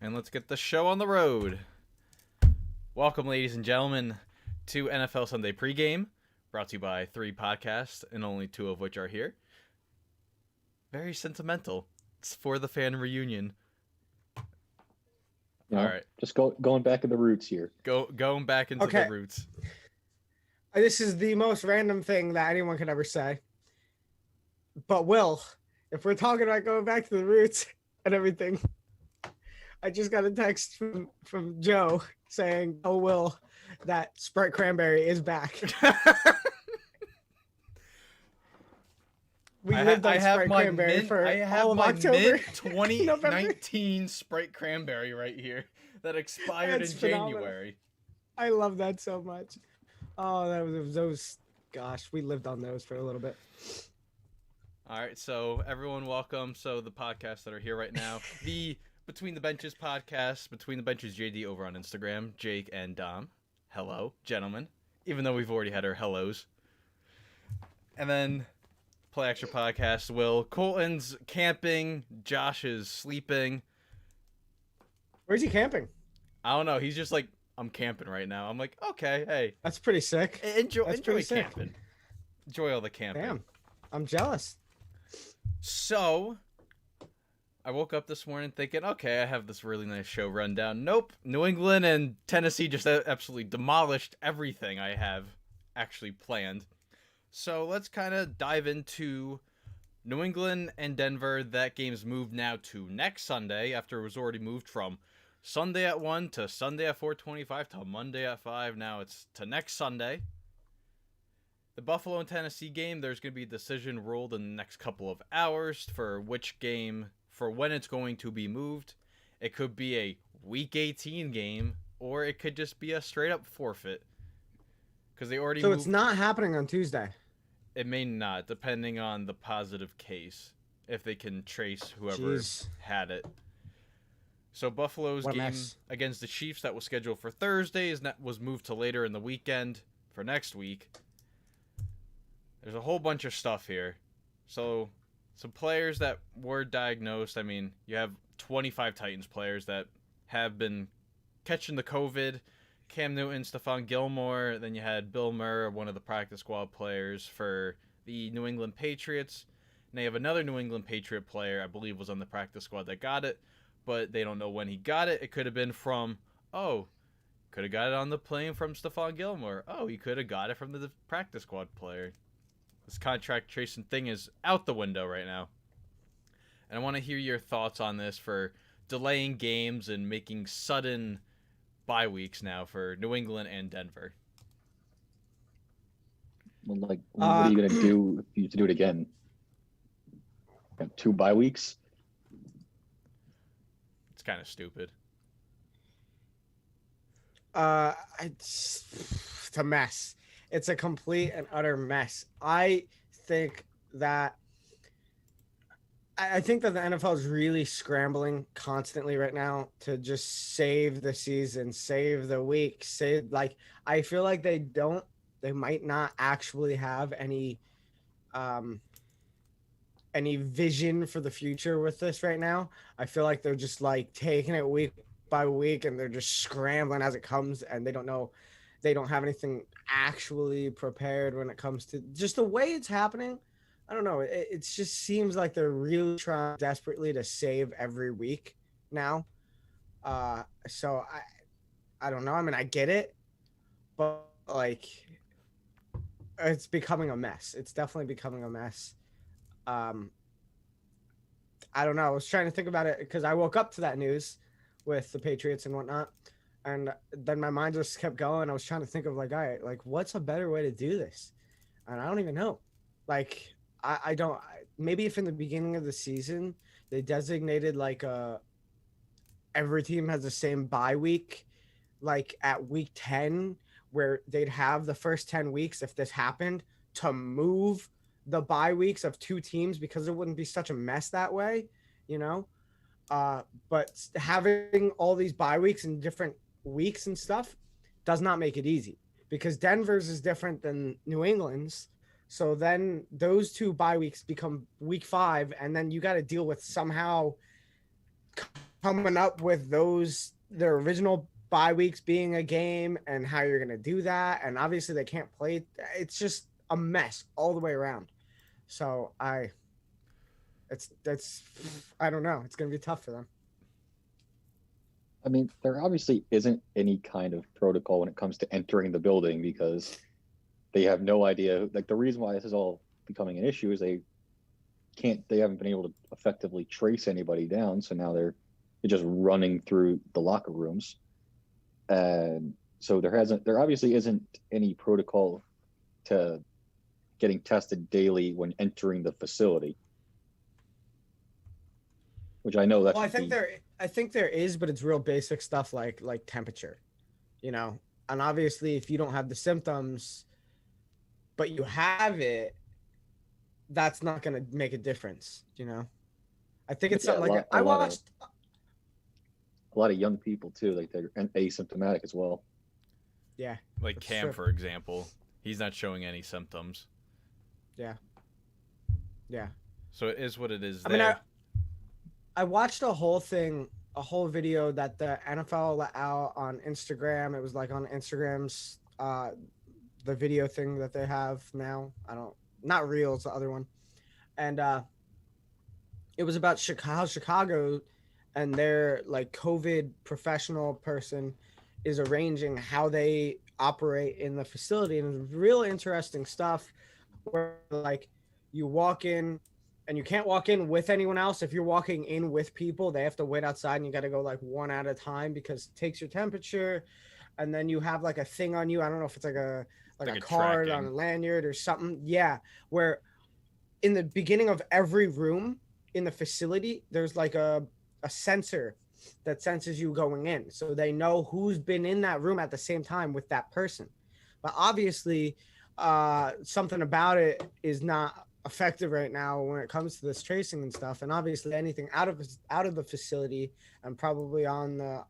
and let's get the show on the road. Welcome, ladies and gentlemen, to NFL Sunday Pregame, brought to you by 3 podcasts, and only 2 of which are here. Very sentimental. It's for the fan reunion. You know, all right, just going back to the roots here. Going back into the roots. This is the most random thing that anyone could ever say. But Will, if we're talking about going back to the roots and everything, I just got a text from Joe saying, "Oh, Will, that Sprite Cranberry is back." We lived on Sprite Cranberry for all of October. 2019 Sprite Cranberry right here that expired in January. I love that so much. Oh, those. Gosh, we lived on those for a little bit. All right, so everyone, welcome. So the podcasts that are here right now, the Between the Benches podcast, Between the Benches JD over on Instagram, Jake and Dom. Hello, gentlemen. Even though we've already had our hellos. And then Play Extra podcast, Will. Colton's camping. Josh is sleeping. Where's he camping? I don't know. He's just like, I'm camping right now. I'm like, okay, hey. That's pretty sick. Enjoy camping. Enjoy all the camping. Damn, I'm jealous. So, I woke up this morning thinking, okay, I have this really nice show rundown. Nope. New England and Tennessee just absolutely demolished everything I have actually planned. So, let's kind of dive into New England and Denver. That game's moved now to next Sunday after it was already moved from Sunday at 1 to Sunday at 4:25 to Monday at 5. Now it's to next Sunday. The Buffalo and Tennessee game, there's going to be a decision ruled in the next couple of hours for which game, for when it's going to be moved. It could be a Week 18 game, or it could just be a straight-up forfeit. Because they already moved. It's not happening on Tuesday? It may not, depending on the positive case, if they can trace whoever had it. So Buffalo's game against the Chiefs that was scheduled for Thursday was moved to later in the weekend for next week. There's a whole bunch of stuff here. So some players that were diagnosed, I mean, you have 25 Titans players that have been catching the COVID. Cam Newton, Stephon Gilmore, then you had Bill Murray, one of the practice squad players for the New England Patriots. And they have another New England Patriot player, I believe was on the practice squad that got it, but they don't know when he got it. It could have been from, could have got it on the plane from Stephon Gilmore. He could have got it from the practice squad player. This contract tracing thing is out the window right now. And I want to hear your thoughts on this for delaying games and making sudden bye weeks now for New England and Denver. Well, what are you going to do if you have to do it again? Have 2 bye weeks? It's kind of stupid. It's a mess. It's a complete and utter mess. I think that the NFL is really scrambling constantly right now to just save the season, save the week, I feel like they might not actually have any vision for the future with this right now. I feel like they're just taking it week by week and they're just scrambling as it comes, and they don't have anything actually prepared when it comes to just the way it's happening. I don't know. It just seems like they're really trying desperately to save every week now. So I don't know. I mean, I get it, but it's becoming a mess. It's definitely becoming a mess. I don't know. I was trying to think about it because I woke up to that news with the Patriots and whatnot. And then my mind just kept going. I was trying to think of all right, what's a better way to do this? And I don't even know. I don't. Maybe if in the beginning of the season they designated every team has the same bye week, at week 10, where they'd have the first 10 weeks if this happened to move the bye weeks of 2 teams because it wouldn't be such a mess that way, But having all these bye weeks in different weeks and stuff does not make it easy because Denver's is different than New England's. So then those 2 bye weeks become week 5, and then you got to deal with somehow coming up with their original bye weeks being a game and how you're gonna do that, and obviously they can't play. It's just a mess all the way around. So that's I don't know. It's gonna be tough for them. I mean, there obviously isn't any kind of protocol when it comes to entering the building because they have no idea. Like, the reason why this is all becoming an issue is they haven't been able to effectively trace anybody down. So now they're just running through the locker rooms. And so there obviously isn't any protocol to getting tested daily when entering the facility. Which I know that. Well, I think there is, but it's real basic stuff like temperature, you know. And obviously, if you don't have the symptoms, but you have it, that's not going to make a difference, you know. I think it's something like I watched a lot of young people too, like they're asymptomatic as well. Yeah, like Cam, for example, he's not showing any symptoms. Yeah. So it is what it is. I mean, I watched a whole video that the NFL let out on Instagram. It was like on Instagram's the video thing that they have now. Not Reels, the other one. And it was about Chicago and their like COVID professional person is arranging how they operate in the facility. And it's real interesting stuff where like you walk in and you can't walk in with anyone else. If you're walking in with people, they have to wait outside and you got to go like one at a time because it takes your temperature. And then you have like a thing on you. I don't know if it's like a card on a lanyard or something. Yeah. Where in the beginning of every room in the facility, there's like a sensor that senses you going in. So they know who's been in that room at the same time with that person. But obviously, something about it is not effective right now when it comes to this tracing and stuff. And obviously anything out of the facility and probably on the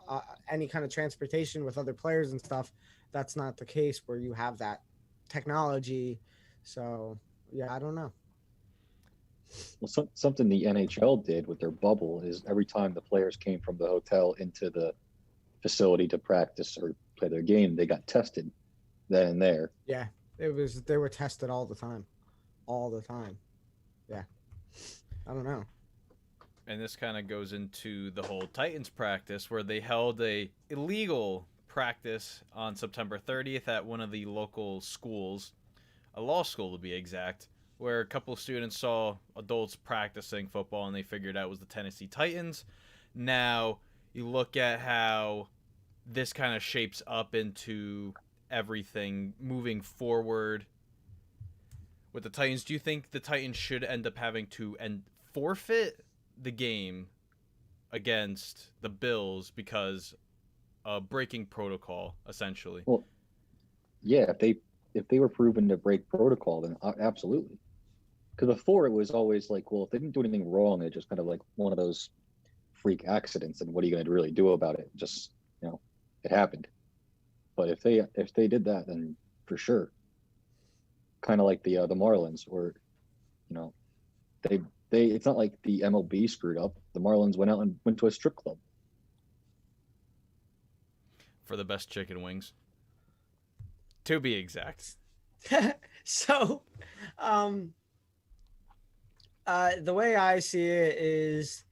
any kind of transportation with other players and stuff, that's not the case where you have that technology. So yeah, I don't know. Well, something the NHL did with their bubble is every time the players came from the hotel into the facility to practice or play their game, they got tested then and there. Yeah, they were tested all the time. Yeah, I don't know. And this kind of goes into the whole Titans practice where they held a illegal practice on September 30th at one of the local schools, a law school to be exact, where a couple of students saw adults practicing football and they figured out it was the Tennessee Titans. Now you look at how this kind of shapes up into everything moving forward with the Titans. Do you think the Titans should end up having to forfeit the game against the Bills because of breaking protocol, essentially? Well, yeah, if they were proven to break protocol, then absolutely. Because before it was always like, well, if they didn't do anything wrong, it's just kind of like one of those freak accidents, and what are you going to really do about it? Just, it happened. But if they did that, then for sure. Kind of like the Marlins, where, they it's not like the MLB screwed up. The Marlins went out and went to a strip club for the best chicken wings, to be exact. So, the way I see it is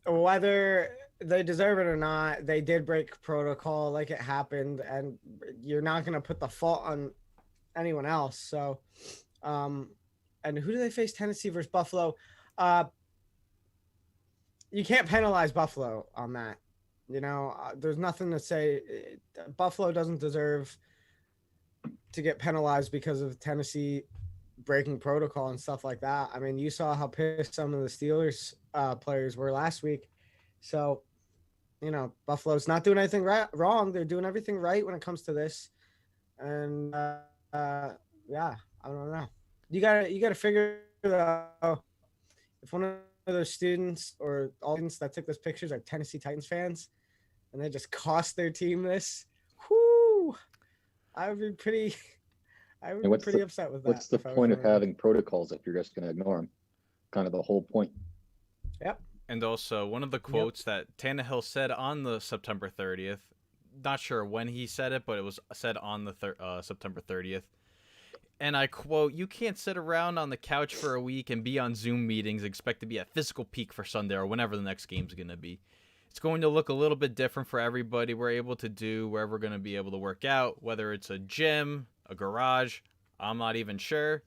whether they deserve it or not, they did break protocol, like it happened, and you're not going to put the fault on anyone else. So, and who do they face? Tennessee versus Buffalo. You can't penalize Buffalo on that. There's nothing to say. Buffalo doesn't deserve to get penalized because of Tennessee breaking protocol and stuff like that. I mean, you saw how pissed some of the Steelers players were last week. So, Buffalo's not doing anything wrong. They're doing everything right when it comes to this. And yeah, I don't know. You gotta figure out if one of those students or all students that took those pictures are Tennessee Titans fans, and they just cost their team this. Whoo! I would be pretty upset with that. What's the point of having protocols if you're just going to ignore them? Kind of the whole point. Yep. And also, one of the quotes that Tannehill said on the September 30th, not sure when he said it, but it was said on the September 30th. And I quote, "You can't sit around on the couch for a week and be on Zoom meetings and expect to be at physical peak for Sunday or whenever the next game's going to be. It's going to look a little bit different for everybody. We're able to do wherever we're going to be able to work out, whether it's a gym, a garage, I'm not even sure."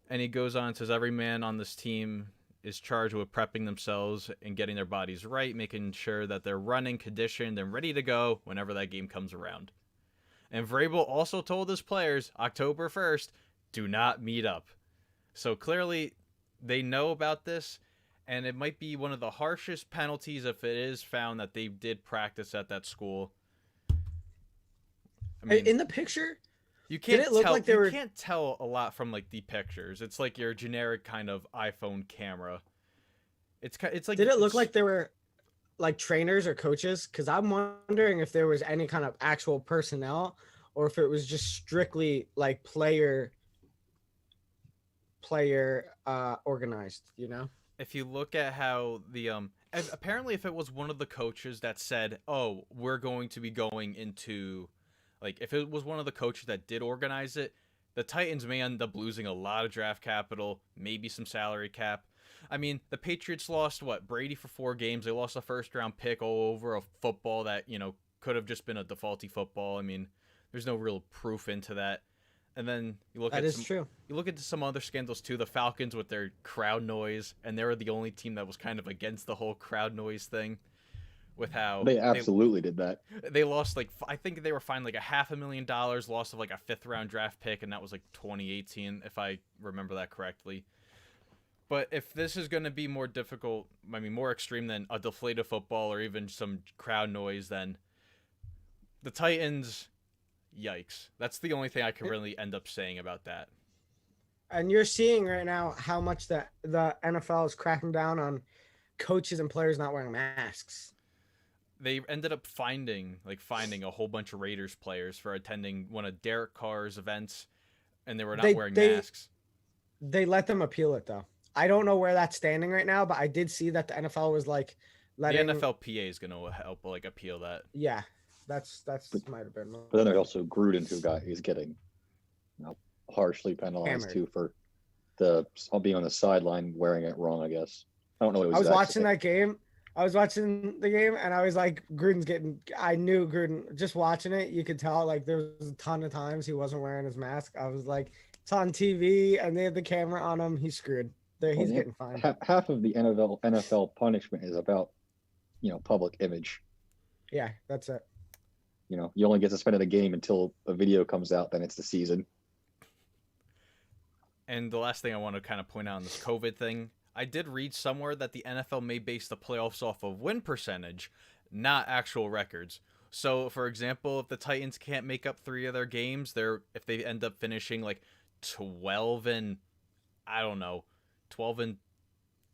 And he goes on and says, "Every man on this team is charged with prepping themselves and getting their bodies right, making sure that they're running, conditioned, and ready to go whenever that game comes around." And Vrabel also told his players, October 1st, do not meet up. So clearly they know about this, and it might be one of the harshest penalties if it is found that they did practice at that school. I mean, in the picture, you can't can't tell a lot from like the pictures. It's like your generic kind of iPhone camera. It's like, did it look like there were like trainers or coaches? Because I'm wondering if there was any kind of actual personnel or if it was just strictly like player organized, you know? If you look at how the apparently if it was one of the coaches that said, "Oh, we're going to be going into," like if it was one of the coaches that did organize it, the Titans may end up losing a lot of draft capital, maybe some salary cap. I mean, the Patriots lost Brady for 4 games. They lost a first-round pick all over a football that, could have just been a defaulty football. I mean, there's no real proof into that. And then you look true. You look into some other scandals too. The Falcons with their crowd noise, and they were the only team that was kind of against the whole crowd noise thing. With how they absolutely did that. They lost I think they were fined like $500,000, loss of like a 5th-round draft pick, and that was like 2018 if I remember that correctly. But if this is going to be more difficult, I mean more extreme than a deflated football or even some crowd noise, then the Titans, yikes. That's the only thing I can really end up saying about that. And you're seeing right now how much the NFL is cracking down on coaches and players not wearing masks. They ended up finding a whole bunch of Raiders players for attending one of Derek Carr's events, and they were not wearing masks. They let them appeal it, though. I don't know where that's standing right now, but I did see that the NFL was letting... The NFLPA is going to help appeal that. Yeah, that's might have been... But then there's also Gruden, who's getting harshly penalized too for being on the sideline wearing it wrong, I guess. I don't know what it was. I was watching that game. I was watching the game, and I was like, I knew Gruden, just watching it, you could tell, like, there was a ton of times he wasn't wearing his mask. I was like, it's on TV, and they had the camera on him. He's screwed. He's getting fined. Half of the NFL punishment is about, public image. Yeah, that's it. You only get suspended a game until a video comes out, then it's the season. And the last thing I want to kind of point out on this COVID thing, I did read somewhere that the NFL may base the playoffs off of win percentage, not actual records. So, for example, if the Titans can't make up 3 of their games, if they end up finishing like 12 and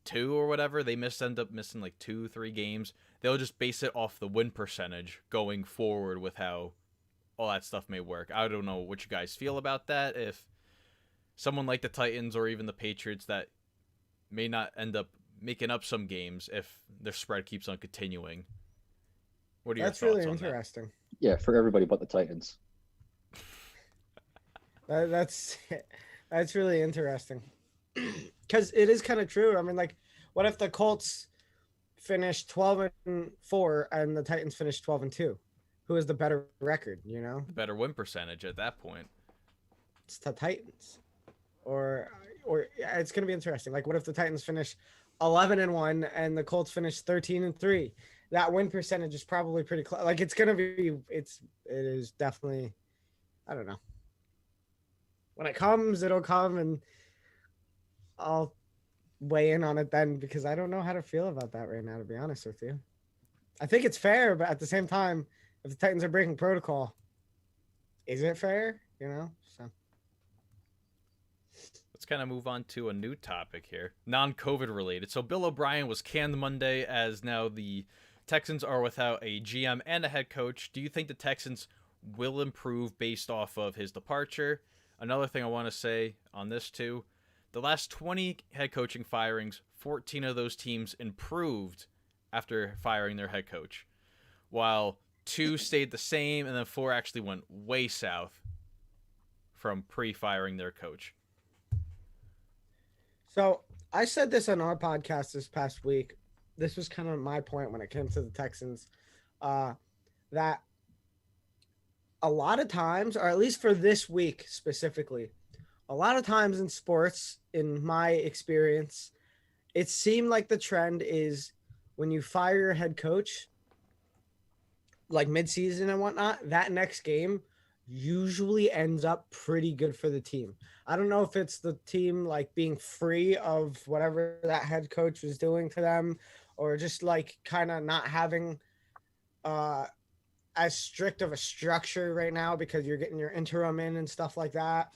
2 or whatever, they end up missing like 2-3 games. They'll just base it off the win percentage going forward with how all that stuff may work. I don't know what you guys feel about that. If someone like the Titans or even the Patriots that may not end up making up some games if their spread keeps on continuing. What are your thoughts on that? That's really interesting. Yeah, for everybody but the Titans. That's really interesting. Because it is kind of true. I mean, like, what if the Colts finish 12-4 and the Titans finish 12-2? Who has the better record, The better win percentage at that point. It's the Titans. Or it's going to be interesting. Like, what if the Titans finish 11-1 and the Colts finish 13-3? That win percentage is probably pretty close. Like, it is definitely, I don't know. When it comes, it'll come, and I'll weigh in on it then, because I don't know how to feel about that right now, to be honest with you. I think it's fair, but at the same time, if the Titans are breaking protocol, is it fair? So. Let's kind of move on to a new topic here, non-COVID related. So Bill O'Brien was canned Monday, as now the Texans are without a GM and a head coach. Do you think the Texans will improve based off of his departure? Another thing I want to say on this too, the last 20 head coaching firings, 14 of those teams improved after firing their head coach, while 2 stayed the same, and then 4 actually went way south from pre-firing their coach. So I said this on our podcast this past week. This was kind of my point when it came to the Texans, that a lot of times, or at least for this week specifically, a lot of times in sports, in my experience, it seemed like the trend is when you fire your head coach, like midseason and whatnot, that next game usually ends up pretty good for the team. I don't know if it's the team like being free of whatever that head coach was doing to them, or just like kind of not having as strict of a structure right now because you're getting your interim in and stuff like that.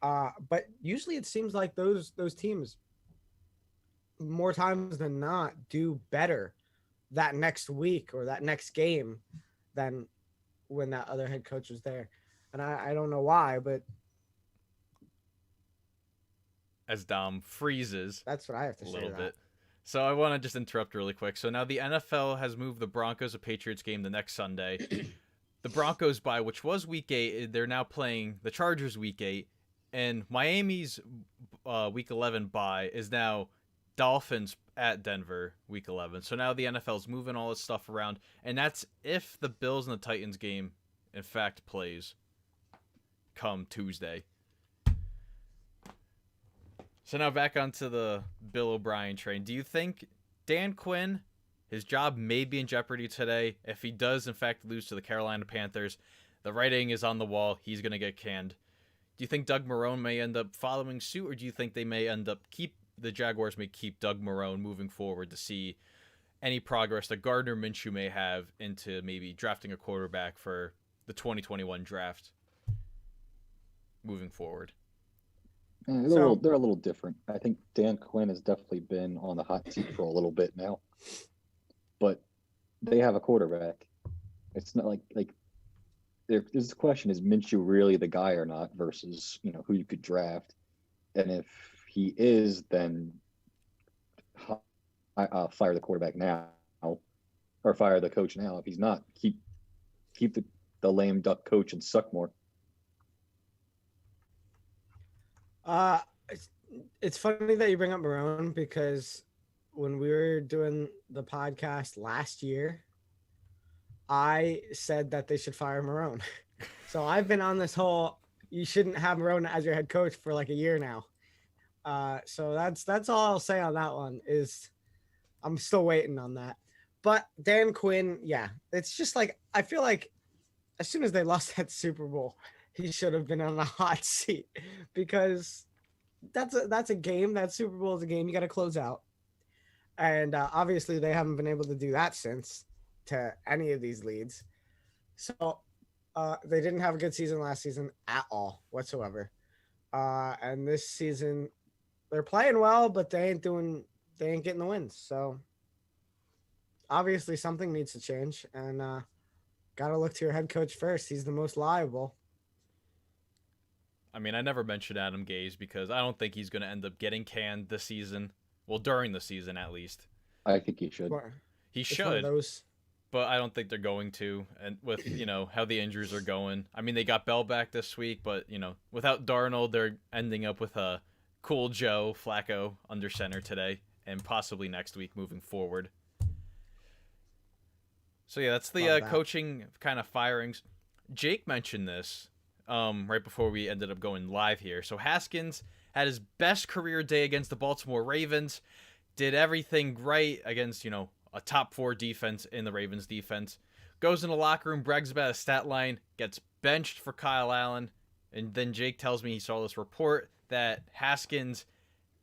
But usually it seems like those teams more times than not do better that next week or that next game than when that other head coach was there. And I don't know why, but as Dom freezes, that's what I have to say. A little bit. So I want to just interrupt really quick. So now the NFL has moved the Broncos a Patriots game the next Sunday. The Broncos bye, which was week 8, they're now playing the Chargers week 8, and Miami's week 11 bye is now Dolphins at Denver week 11. So now the NFL's moving all this stuff around, and that's if the Bills and the Titans game in fact plays come Tuesday. So now back onto the Bill O'Brien train. Do you think Dan Quinn, his job may be in jeopardy today if he does in fact lose to the Carolina Panthers? The writing is on the wall. He's going to get canned. Do you think Doug Marrone may end up following suit, or do you think they may end up the Jaguars may keep Doug Marrone moving forward to see any progress that Gardner Minshew may have into maybe drafting a quarterback for the 2021 draft moving forward? They're a little different. I think Dan Quinn has definitely been on the hot seat for a little bit now, but they have a quarterback. It's not like there's the question: is Minshew really the guy or not? Versus who you could draft, and if he is, then fire the quarterback now, or fire the coach now. If he's not, keep the lame duck coach and suck more. It's funny that you bring up Marrone, because when we were doing the podcast last year, I said that they should fire Marrone. So I've been on this whole you shouldn't have Marrone as your head coach for like a year now. So that's all I'll say on that one. Is I'm still waiting on that. But Dan Quinn, yeah, it's just like I feel like as soon as they lost that Super Bowl, he should have been on the hot seat, because that's a game. That Super Bowl is a game you got to close out, and obviously they haven't been able to do that since to any of these leads. So they didn't have a good season last season at all whatsoever, and this season they're playing well, but they ain't getting the wins. So obviously something needs to change, and got to look to your head coach first. He's the most liable. I mean, I never mentioned Adam Gase because I don't think he's going to end up getting canned this season. Well, during the season, at least. I think he should. He should. But I don't think they're going to. And with, how the injuries are going. I mean, they got Bell back this week, but, without Darnold, they're ending up with a cool Joe Flacco under center today and possibly next week moving forward. So, yeah, that's the coaching kind of firings. Jake mentioned this right before we ended up going live here. So Haskins had his best career day against the Baltimore Ravens, did everything right against, a top 4 defense in the Ravens defense, goes in the locker room, brags about his stat line, gets benched for Kyle Allen, and then Jake tells me he saw this report that Haskins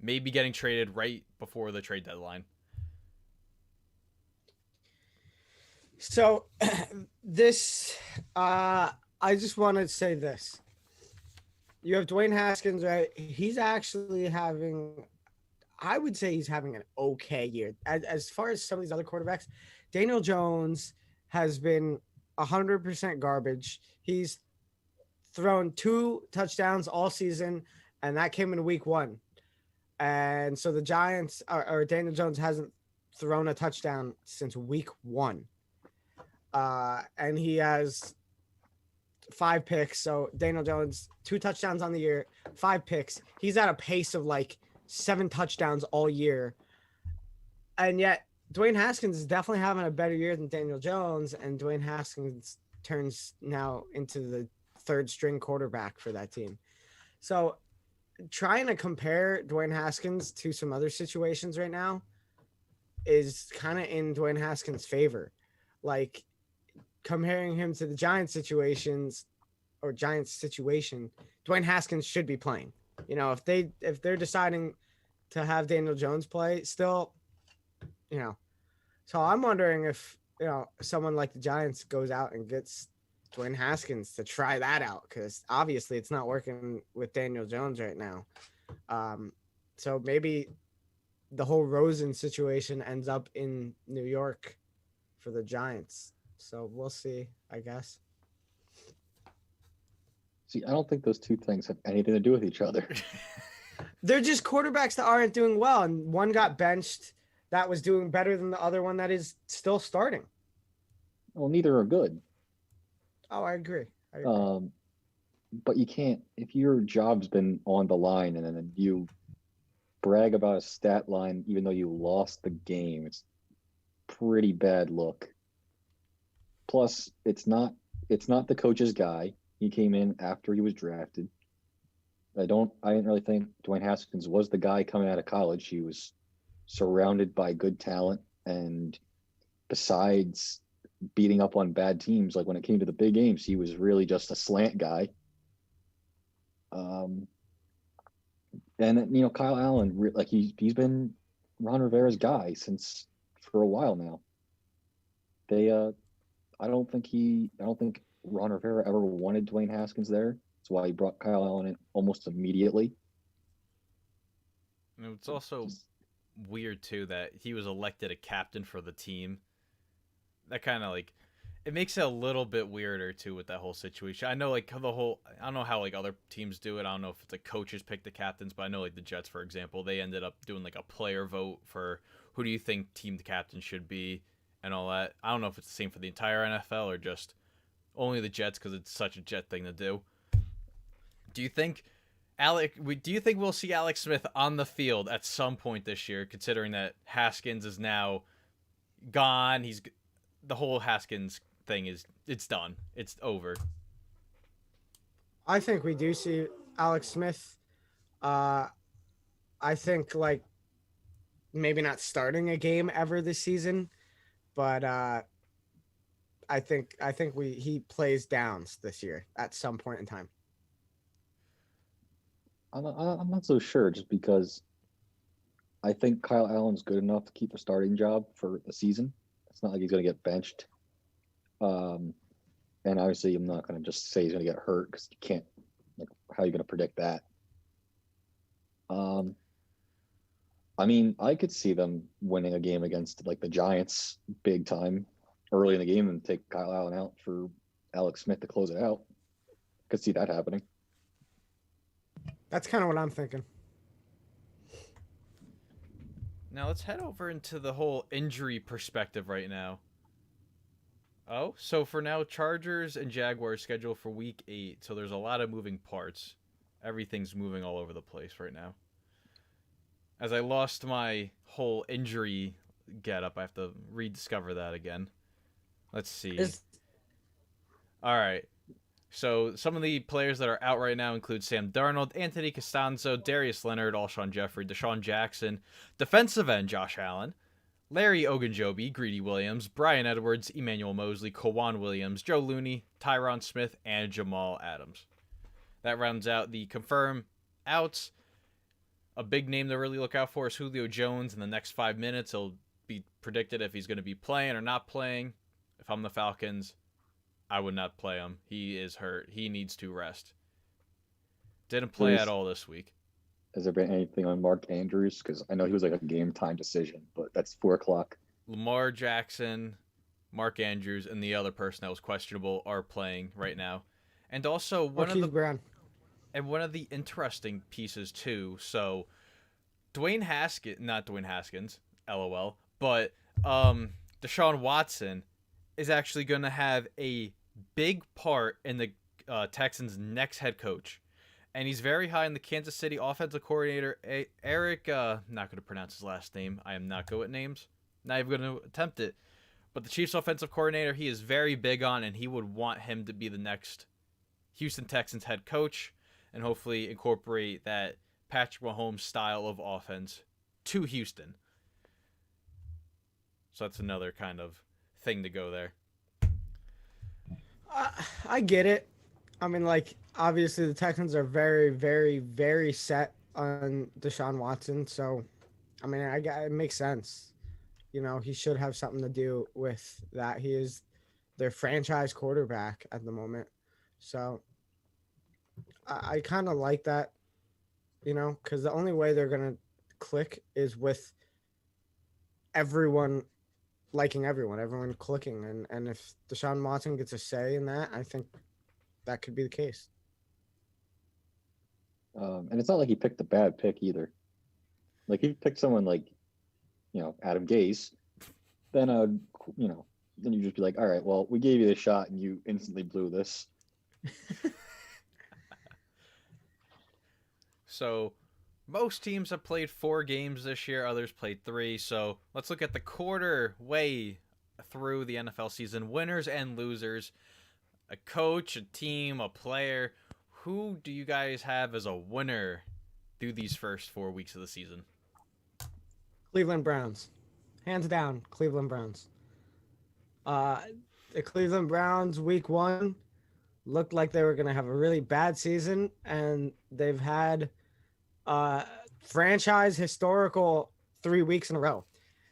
may be getting traded right before the trade deadline. So this, I just want to say this. You have Dwayne Haskins, right? He's actually I would say he's having an okay year. As far as some of these other quarterbacks, Daniel Jones has been 100% garbage. He's thrown 2 touchdowns all season, and that came in week 1. And so the Giants or Daniel Jones hasn't thrown a touchdown since week 1. And he has 5 picks. So Daniel Jones, 2 touchdowns on the year, 5 picks. He's at a pace of like 7 touchdowns all year. And yet Dwayne Haskins is definitely having a better year than Daniel Jones. And Dwayne Haskins turns now into the 3rd string quarterback for that team. So trying to compare Dwayne Haskins to some other situations right now is kind of in Dwayne Haskins' favor. Like comparing him to the Giants situation, Dwayne Haskins should be playing. You know, if they're deciding to have Daniel Jones play still, you know. So I'm wondering if, you know, someone like the Giants goes out and gets Dwayne Haskins to try that out, because obviously it's not working with Daniel Jones right now. So maybe the whole Rosen situation ends up in New York for the Giants. So we'll see, I guess. See, I don't think those two things have anything to do with each other. They're just quarterbacks that aren't doing well, and one got benched that was doing better than the other one that is still starting. Well, neither are good. Oh, I agree. But you can't, if your job's been on the line and then you brag about a stat line even though you lost the game, it's pretty bad look. Plus, it's not the coach's guy. He came in after he was drafted. I didn't really think Dwayne Haskins was the guy coming out of college. He was surrounded by good talent, and besides beating up on bad teams, like when it came to the big games, he was really just a slant guy. And you know, Kyle Allen, like he's been Ron Rivera's guy for a while now. I don't think Ron Rivera ever wanted Dwayne Haskins there. That's why he brought Kyle Allen in almost immediately. It's also weird too that he was elected a captain for the team. That kind of like, it makes it a little bit weirder too with that whole situation. I know like I don't know how like other teams do it. I don't know if it's like coaches pick the captains, but I know like the Jets, for example, they ended up doing like a player vote for who do you think team captain should be and all that. I don't know if it's the same for the entire NFL or just only the Jets because it's such a Jet thing to do. Do you think we'll see Alex Smith on the field at some point this year, considering that Haskins is now gone? The whole Haskins thing it's done. It's over. I think we do see Alex Smith. I think like maybe not starting a game ever this season, but I think he plays downs this year at some point in time. I'm not so sure, just because I think Kyle Allen's good enough to keep a starting job for the season. It's not like he's going to get benched. And obviously, I'm not going to just say he's going to get hurt, because you can't. Like, how are you going to predict that? I mean, I could see them winning a game against like the Giants big time early in the game and take Kyle Allen out for Alex Smith to close it out. Could see that happening. That's kind of what I'm thinking. Now let's head over into the whole injury perspective right now. Oh, so for now, Chargers and Jaguars scheduled for Week 8. So there's a lot of moving parts. Everything's moving all over the place right now. As I lost my whole injury getup, I have to rediscover that again. Let's see. All right. So some of the players that are out right now include Sam Darnold, Anthony Costanzo, Darius Leonard, Alshon Jeffrey, Deshaun Jackson, defensive end Josh Allen, Larry Ogunjobi, Greedy Williams, Brian Edwards, Emmanuel Mosley, Kawon Williams, Joe Looney, Tyron Smith, and Jamal Adams. That rounds out the confirmed outs. A big name to really look out for is Julio Jones. In the next 5 minutes, he'll be predicted if he's going to be playing or not playing. If I'm the Falcons, I would not play him. He is hurt. He needs to rest. Didn't play at all this week. Has there been anything on Mark Andrews? Because I know he was like a game time decision, but that's 4:00. Lamar Jackson, Mark Andrews, and the other person that was questionable are playing right now. And also one of the interesting pieces too. So not Dwayne Haskins, LOL, but Deshaun Watson is actually going to have a big part in the Texans' next head coach. And he's very high in the Kansas City offensive coordinator, Eric, not going to pronounce his last name. I am not good at names. Not even going to attempt it. But the Chiefs offensive coordinator, he is very big on, and he would want him to be the next Houston Texans head coach and hopefully incorporate that Patrick Mahomes style of offense to Houston. So that's another kind of thing to go there. I get it. I mean, like, obviously the Texans are very, very, very set on Deshaun Watson. So, I mean, it makes sense. You know, he should have something to do with that. He is their franchise quarterback at the moment. So, I kind of like that, you know, because the only way they're going to click is with everyone liking everyone clicking. And if Deshaun Watson gets a say in that, I think that could be the case. And it's not like he picked a bad pick either. Like, he picked someone like, you know, Adam Gase, then then you just be like, all right, well, we gave you the shot and you instantly blew this. So most teams have played 4 games this year. Others played 3. So let's look at the quarter way through the NFL season. Winners and losers. A coach, a team, a player. Who do you guys have as a winner through these first 4 weeks of the season? Cleveland Browns. Hands down, Cleveland Browns. The Cleveland Browns, week 1, looked like they were going to have a really bad season, and they've had franchise historical 3 weeks in a row.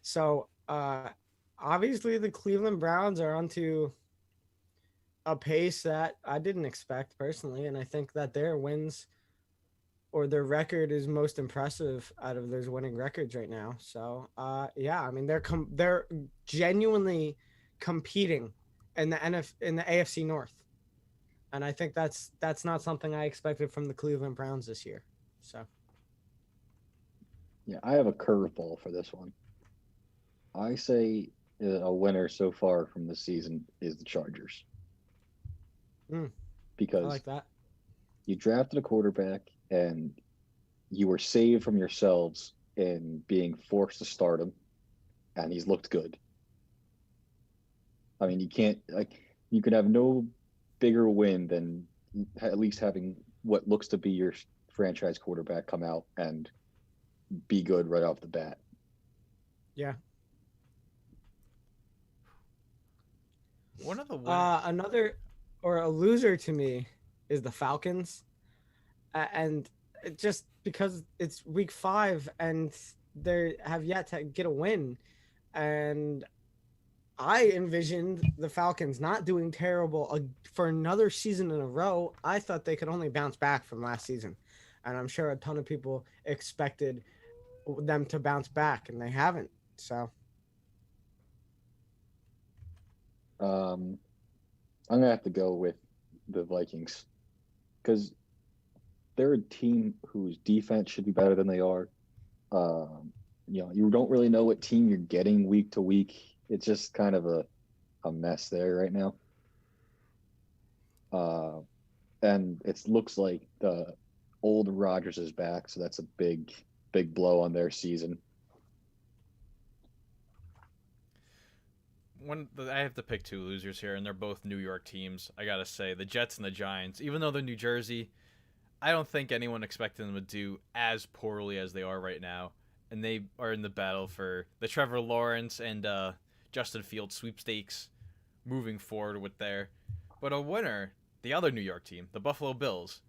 So obviously the Cleveland Browns are onto a pace that I didn't expect personally, and I think that their wins or their record is most impressive out of those winning records right now. So yeah, I mean they're genuinely competing in the AFC North, and I think that's not something I expected from the Cleveland Browns this year. So yeah, I have a curveball for this one. I say a winner so far from this season is the Chargers. Because I like that. You drafted a quarterback and you were saved from yourselves in being forced to start him, and he's looked good. I mean, you could have no bigger win than at least having what looks to be your franchise quarterback come out and be good right off the bat. Yeah. One of the another or a loser to me is the Falcons, and just because it's week 5 and they have yet to get a win, and I envisioned the Falcons not doing terrible for another season in a row. I thought they could only bounce back from last season, and I'm sure a ton of people expected them to bounce back, and they haven't. So I'm gonna have to go with the Vikings because they're a team whose defense should be better than they are. You don't really know what team you're getting week to week. It's just kind of a mess there right now. And it looks like the old Rodgers is back, so that's a big blow on their season. I have to pick 2 losers here, and they're both New York teams. I gotta say, the Jets and the Giants, even though they're New Jersey, I don't think anyone expected them to do as poorly as they are right now. And they are in the battle for the Trevor Lawrence and Justin Fields sweepstakes moving forward with there. But a winner, the other New York team, the Buffalo Bills,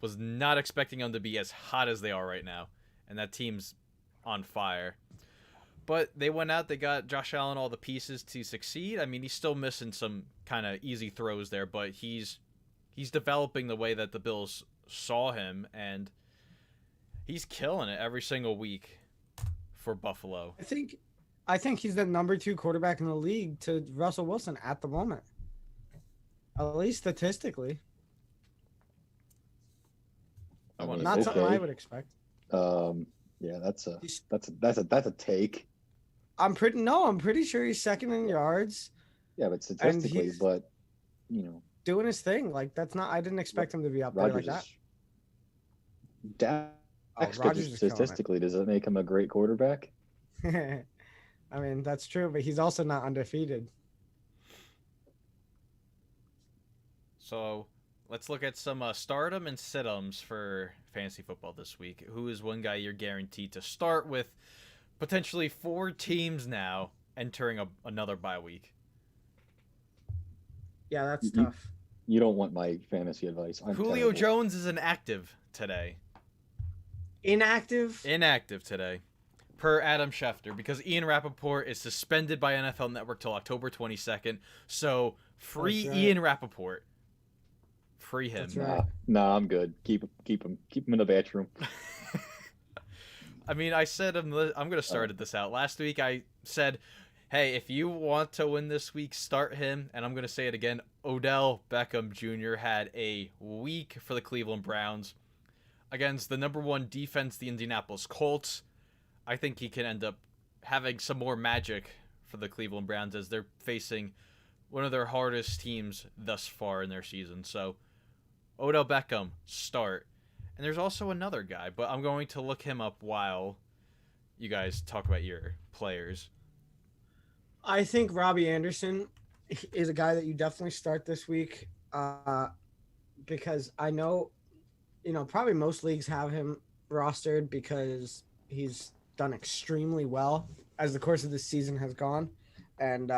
was not expecting them to be as hot as they are right now. And that team's on fire. But they went out, they got Josh Allen all the pieces to succeed. I mean, he's still missing some kind of easy throws there, but he's developing the way that the Bills saw him, and he's killing it every single week for Buffalo. I think he's the number 2 quarterback in the league to Russell Wilson at the moment, at least statistically. I mean, not something I would expect. Yeah, Yeah, that's a take. I'm pretty sure he's second in yards. Yeah, but statistically, doing his thing. Like that's not. I didn't expect him to be up there like that. Rodgers statistically, does it make him a great quarterback? I mean, that's true, but he's also not undefeated. So let's look at some stardom and sit-ums for fantasy football this week. Who is one guy you're guaranteed to start with? Potentially 4 teams now entering another bye week. Yeah, that's tough. You don't want my fantasy advice. Julio Jones is inactive today. Inactive today, per Adam Schefter, because Ian Rappaport is suspended by NFL Network till October 22nd. So free Ian Rappaport. Free him. Right. Nah, I'm good. Keep him in the bathroom. I mean, I said I'm going to start this out. Last week I said, hey, if you want to win this week, start him. And I'm going to say it again. Odell Beckham Jr. had a week for the Cleveland Browns against the number 1 defense, the Indianapolis Colts. I think he can end up having some more magic for the Cleveland Browns as they're facing one of their hardest teams thus far in their season. So Odell Beckham, start. And there's also another guy, but I'm going to look him up while you guys talk about your players. I think Robbie Anderson is a guy that you definitely start this week because I know, probably most leagues have him rostered because he's done extremely well as the course of this season has gone. And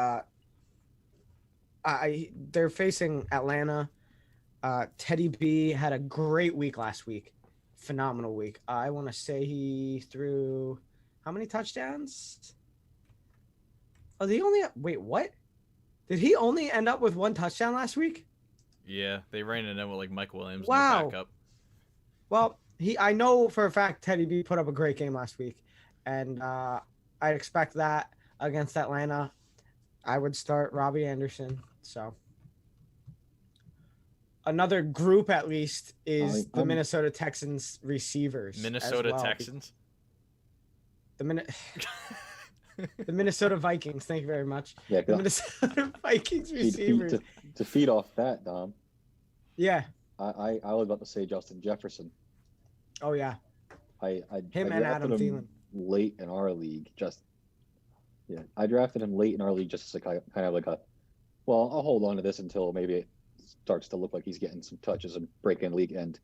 they're facing Atlanta. Teddy B had a great week last week. Phenomenal week. I want to say he threw how many touchdowns? Oh, wait, what? Did he only end up with 1 touchdown last week? Yeah, they ran it in with like Mike Williams. Wow. In the backup. Well, I know for a fact Teddy B put up a great game last week, and I expect that against Atlanta. I would start Robbie Anderson. So another group at least is the Minnesota Texans receivers. Minnesota Texans? The Minnesota Vikings. Thank you very much. Yeah, the Minnesota Vikings receivers. To feed off that, Dom. Yeah. I was about to say Justin Jefferson. Oh yeah. I and Adam Thielen late in our league. I drafted him late in our league just as kind of like I'll hold on to this until maybe it starts to look like he's getting some touches and breaking league. And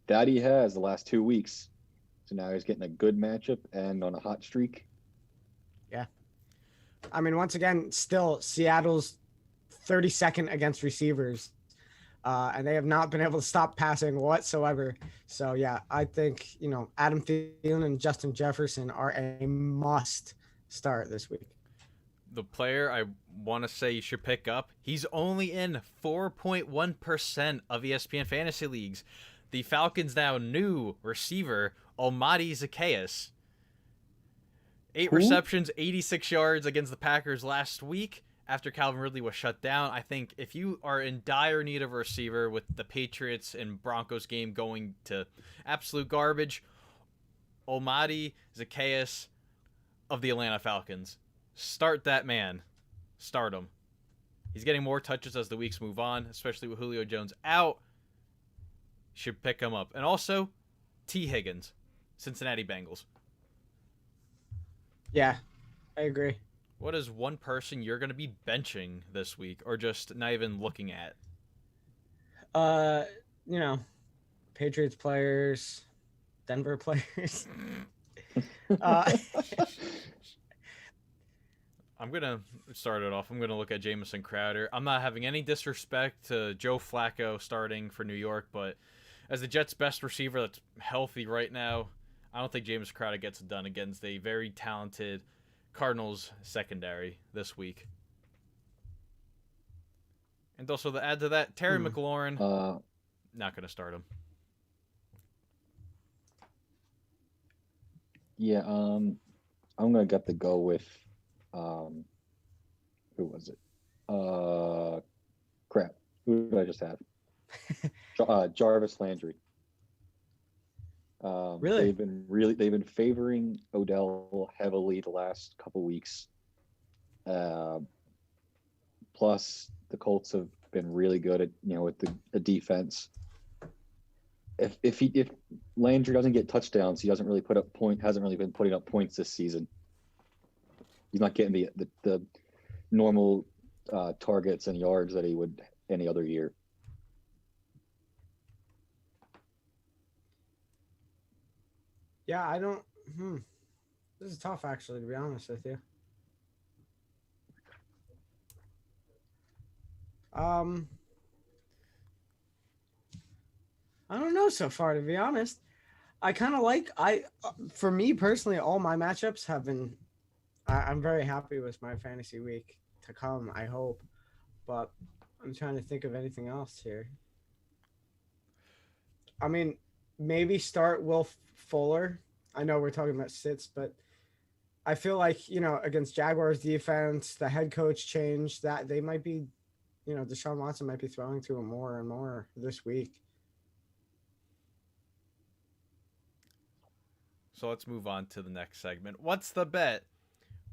that he has the last 2 weeks. So now he's getting a good matchup and on a hot streak. Yeah. I mean, once again, still Seattle's 32nd against receivers. And they have not been able to stop passing whatsoever. So, yeah, I think, Adam Thielen and Justin Jefferson are a must start this week. The player I want to say you should pick up, he's only in 4.1% of ESPN fantasy leagues. The Falcons' now new receiver, Almadi Zacchaeus. 8 receptions, 86 yards against the Packers last week. After Calvin Ridley was shut down. I think if you are in dire need of a receiver with the Patriots and Broncos game going to absolute garbage, Almadi Zacchaeus of the Atlanta Falcons. Start that man. Start him. He's getting more touches as the weeks move on, especially with Julio Jones out. Should pick him up. And also, T. Higgins, Cincinnati Bengals. Yeah, I agree. What is one person you're going to be benching this week or just not even looking at? Patriots players, Denver players. I'm going to start it off. I'm going to look at Jamison Crowder. I'm not having any disrespect to Joe Flacco starting for New York, but as the Jets' best receiver that's healthy right now, I don't think Jamison Crowder gets it done against a very talented Cardinals secondary this week. And also to add to that, Terry McLaurin, not going to start him. Yeah, I'm going to get to go with, who was it? Crap. Who did I just have? Jarvis Landry. Really? They've been favoring Odell heavily the last couple weeks. Plus, the Colts have been really good at with the defense. If Landry doesn't get touchdowns, he hasn't really been putting up points this season. He's not getting the normal targets and yards that he would any other year. Yeah, I don't. This is tough, actually, to be honest with you. I don't know so far, to be honest. I kind of for me personally, all my matchups have been. I'm very happy with my fantasy week to come, I hope, but I'm trying to think of anything else here. I mean, maybe start Will Fuller. I know we're talking about sits, but I feel like, against Jaguars defense, the head coach changed, that they might be, Deshaun Watson might be throwing to him more and more this week. So let's move on to the next segment. What's the bet?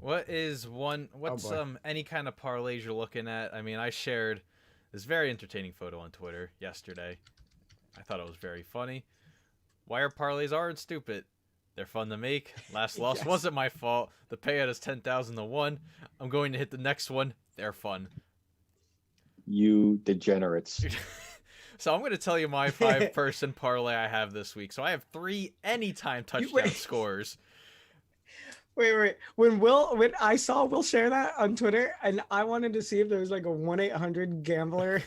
What's any kind of parlays you're looking at? I mean, I shared this very entertaining photo on Twitter yesterday. I thought it was very funny. Wire parlays aren't stupid. They're fun to make. Last loss Yes. wasn't my fault. The payout is 10,000 to 1. I'm going to hit the next one. They're fun. You degenerates. So I'm going to tell you my 5-person parlay I have this week. So I have 3 anytime touchdown scores. Wait. When I saw Will share that on Twitter, and I wanted to see if there was like a 1-800-GAMBLER,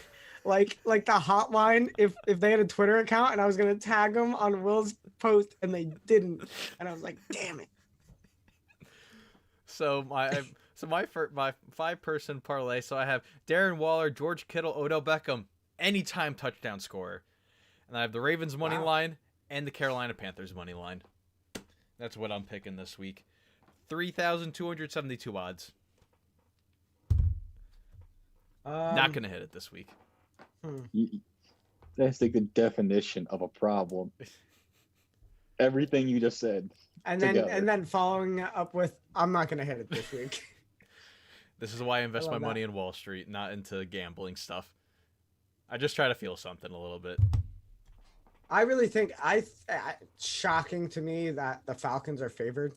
like the hotline, if they had a Twitter account, and I was gonna tag them on Will's post, and they didn't, and I was like, damn it. So my 5-person parlay. So I have Darren Waller, George Kittle, Odell Beckham, anytime touchdown scorer, and I have the Ravens money line and the Carolina Panthers money line. That's what I'm picking this week. 3,272 odds. Not gonna hit it this week. That's like the definition of a problem. Everything you just said. And then following up with, I'm not gonna hit it this week. This is why I invest my money in Wall Street, not into gambling stuff. I just try to feel something a little bit. I really think shocking to me that the Falcons are favored.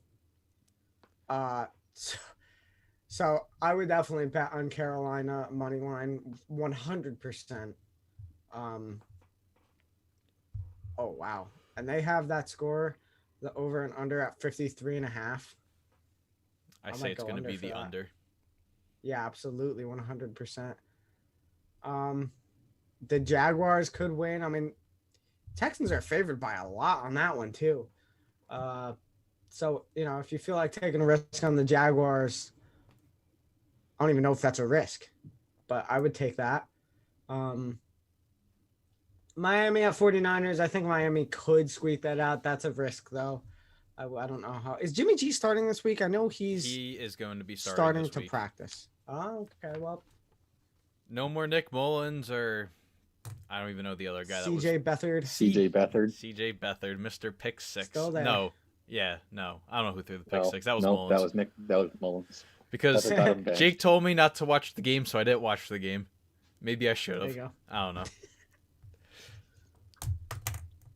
So I would definitely bet on Carolina money line 100%. Oh wow. And they have that score, the over and under at 53.5. I say it's going to be the under. Yeah, absolutely. 100%. The Jaguars could win. I mean, Texans are favored by a lot on that one too. So, if you feel like taking a risk on the Jaguars, I don't even know if that's a risk, but I would take that. Miami at 49ers. I think Miami could squeak that out. That's a risk, though. I don't know how. Is Jimmy G starting this week? I know he is going to be starting this to week. Practice. Oh, okay. Well, no more Nick Mullins or I don't even know the other guy. CJ Beathard. CJ Beathard, Mr. Pick Six. Still there. No. Yeah, no. I don't know who threw the pick six. That was Mullins. That was Mullins. Because Jake told me not to watch the game, so I didn't watch the game. Maybe I should have. There you go. I don't know.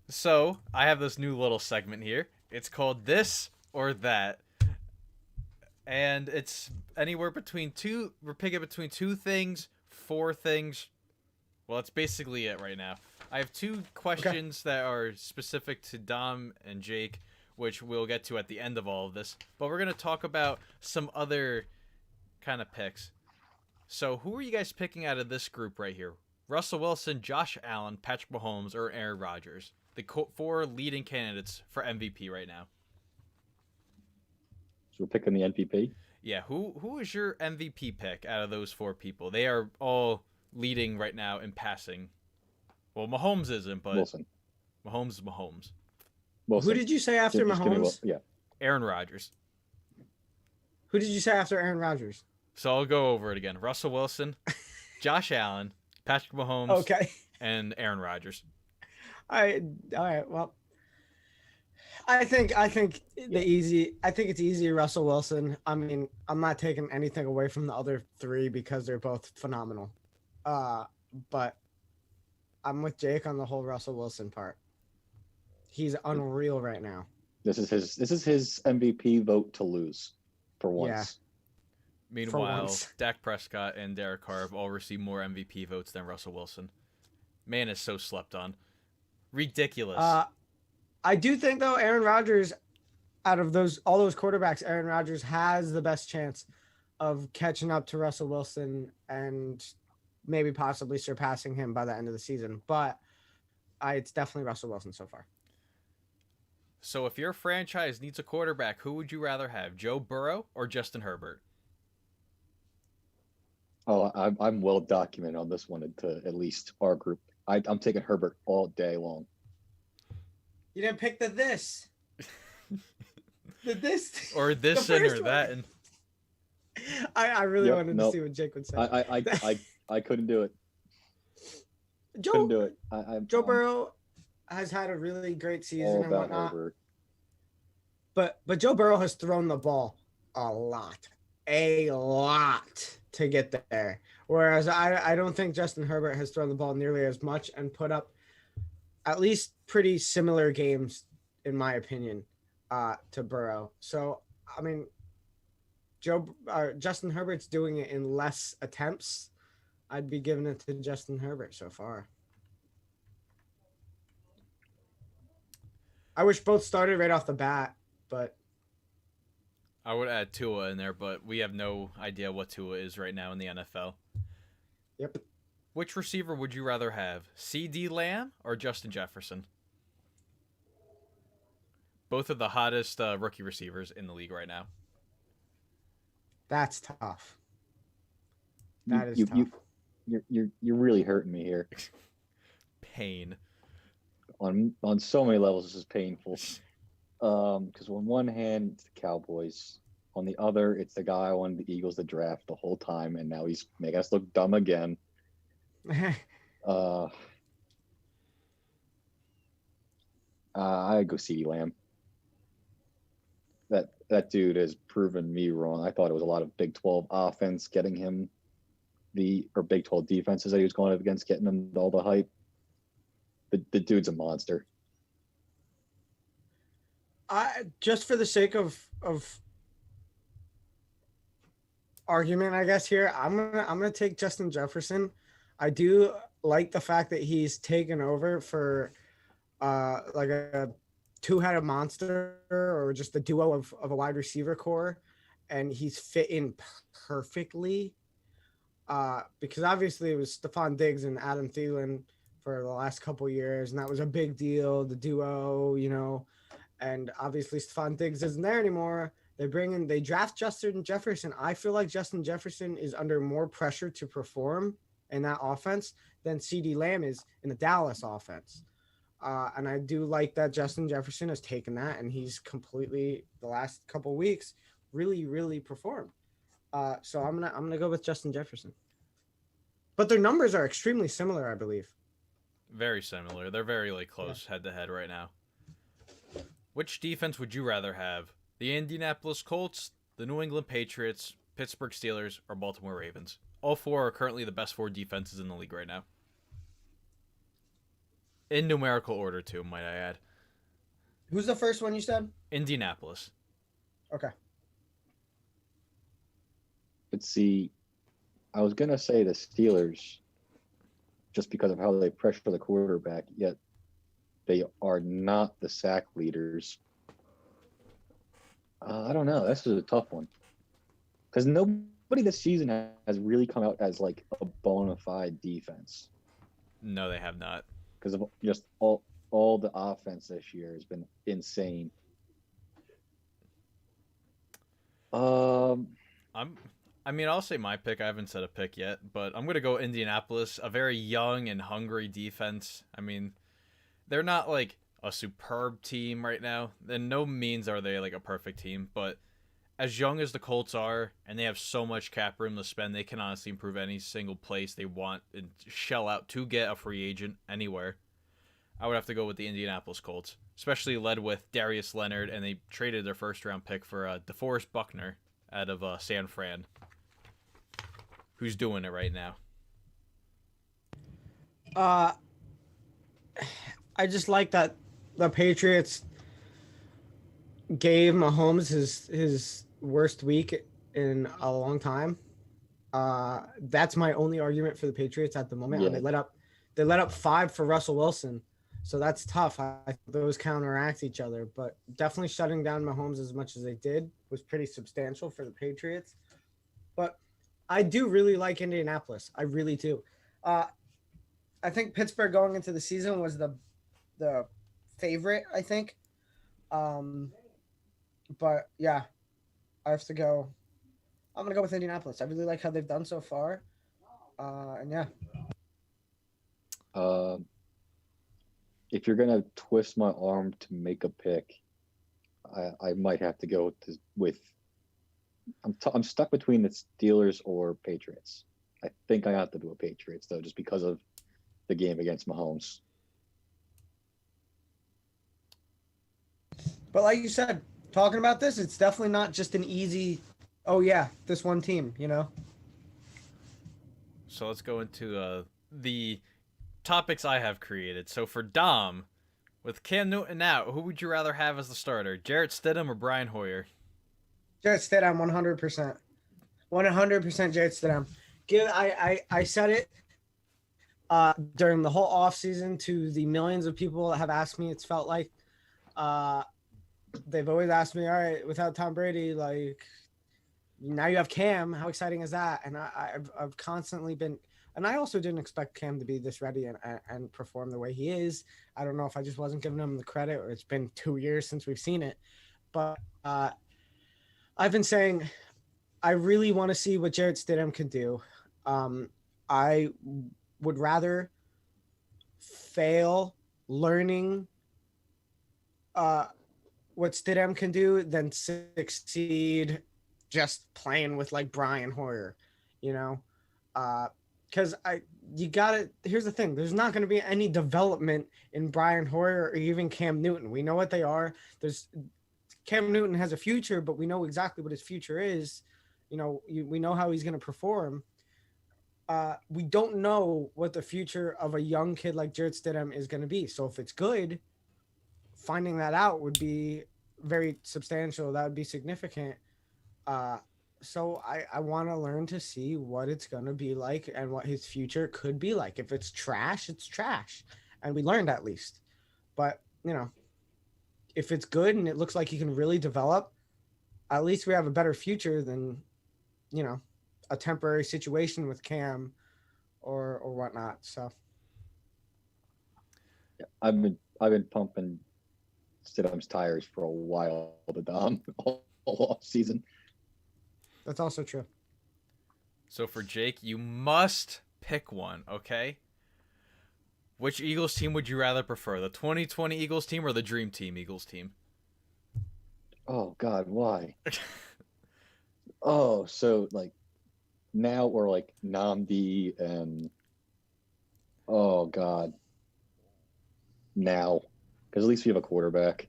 So, I have this new little segment here. It's called This or That. And it's anywhere between we're picking between 2 things, 4 things. Well, that's basically it right now. I have 2 questions that are specific to Dom and Jake, which we'll get to at the end of all of this. But we're going to talk about some other kind of picks. So who are you guys picking out of this group right here? Russell Wilson, Josh Allen, Patrick Mahomes, or Aaron Rodgers? The 4 leading candidates for MVP right now. So we're picking the MVP? Yeah, who is your MVP pick out of those 4 people? They are all leading right now in passing. Well, Mahomes isn't, but Wilson. Mahomes is Mahomes. Wilson. Who did you say after Mahomes? Yeah. Aaron Rodgers. Who did you say after Aaron Rodgers? So I'll go over it again. Russell Wilson, Josh Allen, Patrick Mahomes, okay, and Aaron Rodgers. All right. Well, I think it's easy Russell Wilson. I mean, I'm not taking anything away from the other three because they're both phenomenal. But I'm with Jake on the whole Russell Wilson part. He's unreal right now. This is his MVP vote to lose for once. Yeah. Meanwhile, Dak Prescott and Derek Carr have all received more MVP votes than Russell Wilson. Man is so slept on. Ridiculous. I do think though, Aaron Rodgers, out of all those quarterbacks, Aaron Rodgers has the best chance of catching up to Russell Wilson and maybe possibly surpassing him by the end of the season. But it's definitely Russell Wilson so far. So if your franchise needs a quarterback, who would you rather have, Joe Burrow or Justin Herbert? Oh, I'm well documented on this one to at least our group. I'm taking Herbert all day long. You didn't pick this. The this. Or this or that. And... I really wanted to see what Jake would say. I couldn't do it. Couldn't do it. Joe Burrow has had a really great season and whatnot. Herbert. But Joe Burrow has thrown the ball a lot to get there. Whereas I don't think Justin Herbert has thrown the ball nearly as much and put up at least pretty similar games, in my opinion, to Burrow. So, I mean, Justin Herbert's doing it in less attempts. I'd be giving it to Justin Herbert so far. I wish both started right off the bat, but... I would add Tua in there, but we have no idea what Tua is right now in the NFL. Yep. Which receiver would you rather have, CeeDee Lamb or Justin Jefferson? Both of the hottest rookie receivers in the league right now. That's tough. That is tough. You're really hurting me here. Pain. On so many levels, this is painful. Because on one hand, it's the Cowboys. On the other, it's the guy I wanted the Eagles to draft the whole time, and now he's making us look dumb again. I go CeeDee Lamb. That dude has proven me wrong. I thought it was a lot of Big 12 offense getting him or Big 12 defenses that he was going up against, getting him all the hype. The dude's a monster. Just for the sake of argument, I guess here, I'm gonna take Justin Jefferson. I do like the fact that he's taken over for like a two-headed monster or just a duo of a wide receiver core, and he's fit in perfectly. Because obviously it was Stephon Diggs and Adam Thielen for the last couple years, and that was a big deal, the duo, and obviously Stephon Diggs isn't there anymore. They draft Justin Jefferson. I feel like Justin Jefferson is under more pressure to perform in that offense than CeeDee Lamb is in the Dallas offense. And I do like that Justin Jefferson has taken that, and he's completely, the last couple weeks, really, really performed. So I'm gonna go with Justin Jefferson. But their numbers are extremely similar, I believe. Very similar. They're very close head to head right now. Which defense would you rather have? The Indianapolis Colts, the New England Patriots, Pittsburgh Steelers, or Baltimore Ravens? All four are currently the best four defenses in the league right now. In numerical order, too, might I add. Who's the first one you said? Indianapolis. Okay. But see, I was going to say the Steelers just because of how they pressure the quarterback, yet they are not the sack leaders. I don't know. This is a tough one. Because nobody this season has really come out as like a bona fide defense. No, they have not. Because of just all the offense this year has been insane. I'll say my pick. I haven't said a pick yet, but I'm going to go Indianapolis, a very young and hungry defense. I mean, they're not like a superb team right now. In no means are they like a perfect team, but as young as the Colts are, and they have so much cap room to spend, they can honestly improve any single place they want and shell out to get a free agent anywhere. I would have to go with the Indianapolis Colts, especially led with Darius Leonard, and they traded their first-round pick for DeForest Buckner out of San Fran, who's doing it right now. I just like that the Patriots gave Mahomes his worst week in a long time. That's my only argument for the Patriots at the moment. Yeah. And they let up 5 for Russell Wilson, so that's tough. I think those counteract each other, but definitely shutting down Mahomes as much as they did was pretty substantial for the Patriots. But I do really like Indianapolis. I really do. I think Pittsburgh going into the season was the favorite, I think. But yeah, I have to go. I'm going to go with Indianapolis. I really like how they've done so far. And yeah. If you're going to twist my arm to make a pick, I might have to go with I'm stuck between the Steelers or Patriots. I think I have to do a Patriots, though, just because of the game against Mahomes. But like you said, talking about this, it's definitely not just an easy, oh yeah, this one team, you know? So let's go into the topics I have created. So for Dom, with Cam Newton out, who would you rather have as the starter, Jarrett Stidham or Brian Hoyer? Jarrett Stidham, 100%. 100% Jarrett Stidham. I said it during the whole offseason to the millions of people that have asked me. It's felt like they've always asked me, all right, without Tom Brady, like, now you have Cam. How exciting is that? And I've constantly been – and I also didn't expect Cam to be this ready and perform the way he is. I don't know if I just wasn't giving him the credit, or it's been 2 years since we've seen it. But I've been saying I really want to see what Jarrett Stidham can do. I would rather fail learning what Stidham can do than succeed just playing with like Brian Hoyer, you know? Because here's the thing, there's not going to be any development in Brian Hoyer or even Cam Newton. We know what they are. Cam Newton has a future, but we know exactly what his future is. You know, we know how he's going to perform. We don't know what the future of a young kid like Jarrett Stidham is going to be. So if it's good, finding that out would be very substantial. That would be significant. So I want to learn to see what it's going to be like and what his future could be like. If it's trash, it's trash. And we learned at least. But, you know, if it's good and it looks like he can really develop, at least we have a better future than, you know, a temporary situation with Cam or whatnot. So yeah, I've been pumping Stidham's tires for a while, the Dom, all off season. That's also true. So for Jake, you must pick one, okay? Which Eagles team would you rather prefer? The 2020 Eagles team or the Dream Team Eagles team? Oh, God, why? Oh, so, like, now we're, like, Namdi and... Oh, God. Now. Because at least we have a quarterback.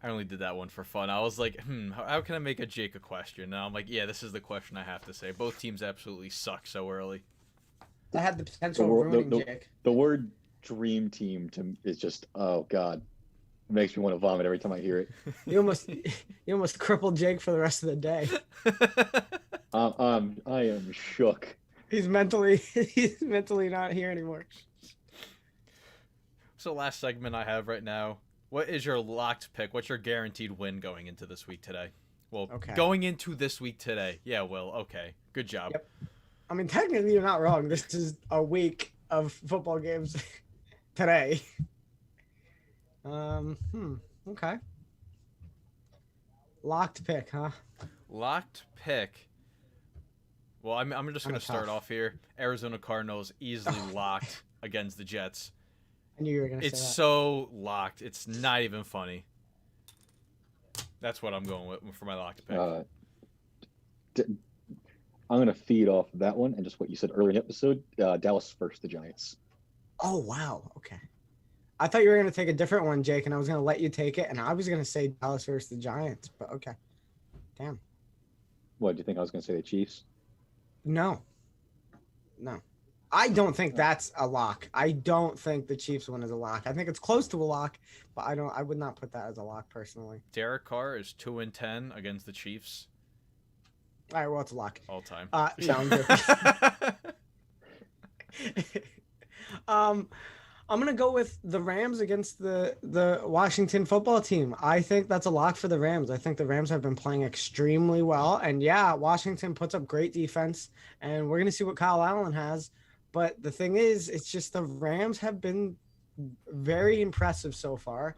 I only did that one for fun. I was like, how can I make a Jake a question? And I'm like, yeah, this is the question I have to say. Both teams absolutely suck so early. That had the potential of ruining Jake. The word dream team is just, oh, God. It makes me want to vomit every time I hear it. You almost crippled Jake for the rest of the day. I am shook. He's mentally not here anymore. So last segment I have right now. What is your locked pick? What's your guaranteed win going into this week today? Well, okay. Going into this week today. Yeah, Will. Okay. Good job. Yep. I mean, technically, you're not wrong. This is a week of football games today. Okay. Locked pick, huh? Locked pick. Well, I'm just going to start off here. Arizona Cardinals easily locked against the Jets. I knew you were going to say that. It's so locked. It's not even funny. That's what I'm going with for my locked pick. I'm going to feed off of that one and just what you said earlier in the episode. Dallas versus the Giants. Oh, wow. Okay. I thought you were going to take a different one, Jake, and I was going to let you take it, and I was going to say Dallas versus the Giants, but okay. Damn. What, do you think I was going to say the Chiefs? No. I don't think that's a lock. I don't think the Chiefs win is a lock. I think it's close to a lock, but I would not put that as a lock personally. Derek Carr is 2-10 against the Chiefs. All right, well, it's a lock. All time. No, I'm joking. I'm gonna go with the Rams against the Washington football team. I think that's a lock for the Rams. I think the Rams have been playing extremely well, and yeah, Washington puts up great defense, and we're gonna see what Kyle Allen has. But the thing is, it's just the Rams have been very impressive so far.